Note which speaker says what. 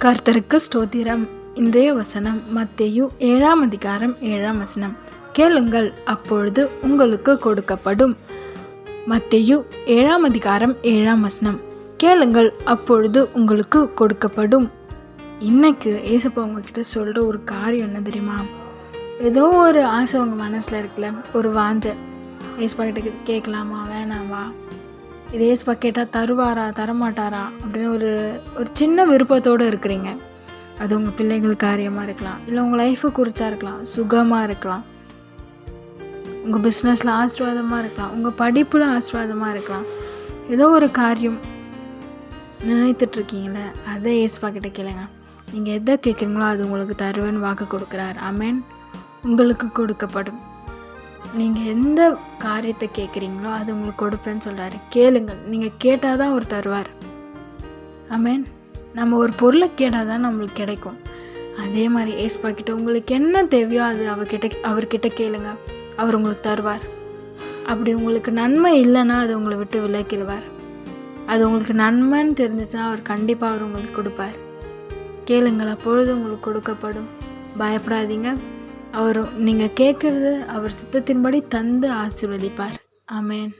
Speaker 1: கர்த்தருக்கு ஸ்தோத்திரம். இன்றைய வசனம் மத்தேயு 7ஆம் அதிகாரம் 7ஆம் வசனம். கேளுங்கள், அப்பொழுது உங்களுக்கு கொடுக்கப்படும். மத்தேயு 7ஆம் அதிகாரம் 7ஆம் வசனம். கேளுங்கள், அப்பொழுது உங்களுக்கு கொடுக்கப்படும். இன்னைக்கு ஏசப்பா உங்ககிட்ட சொல்கிற ஒரு காரியம் என்ன தெரியுமா? ஏதோ ஒரு ஆசை உங்கள் மனசில் இருக்குல்ல, ஒரு வாஞ்சை. ஏசப்பா கிட்ட கேட்கலாமா வேணாமா, இது ஏசப்பா கேட்டால் தருவாரா தரமாட்டாரா அப்படின்னு ஒரு சின்ன விருப்பத்தோடு இருக்கிறீங்க. அது உங்கள் பிள்ளைகள் காரியமாக இருக்கலாம், இல்லை உங்கள் லைஃபை குறிச்சா இருக்கலாம், சுகமாக இருக்கலாம், உங்கள் பிஸ்னஸில் ஆசீர்வாதமாக இருக்கலாம், உங்கள் படிப்பில் ஆசீர்வாதமாக இருக்கலாம். ஏதோ ஒரு காரியம் நினைத்துட்ருக்கீங்களே, அதை ஏசப்பா கிட்ட கேளுங்க. நீங்கள் எதை கேட்குறீங்களோ அது உங்களுக்கு தருவேன்னு வாக்கு கொடுக்குறார். ஆமென். உங்களுக்கு கொடுக்கப்படும். நீங்கள் எந்த காரியத்தை கேட்குறீங்களோ அது உங்களுக்கு கொடுப்பேன்னு சொல்கிறாரு. கேளுங்கள், நீங்கள் கேட்டால் தான் அவர் தருவார். ஆமென். நம்ம ஒரு பொருளை கேட்டால் தான் நம்மளுக்கு கிடைக்கும். அதே மாதிரி ஏசப்பா கிட்ட உங்களுக்கு என்ன தேவையோ அது அவர்கிட்ட கேளுங்க, அவர் உங்களுக்கு தருவார். அப்படி உங்களுக்கு நன்மை இல்லைன்னா அது உங்களை விட்டு விலக்கிடுவார். அது உங்களுக்கு நன்மைன்னு தெரிஞ்சிச்சுன்னா அவர் கண்டிப்பாக அவர் உங்களுக்கு கொடுப்பார். கேளுங்கள், அப்பொழுது உங்களுக்கு கொடுக்கப்படும். பயப்படாதீங்க. அவர் நீங்கள் கேட்குறது அவர் சித்தத்தின்படி தந்து ஆசீர்வதிப்பார். ஆமென்.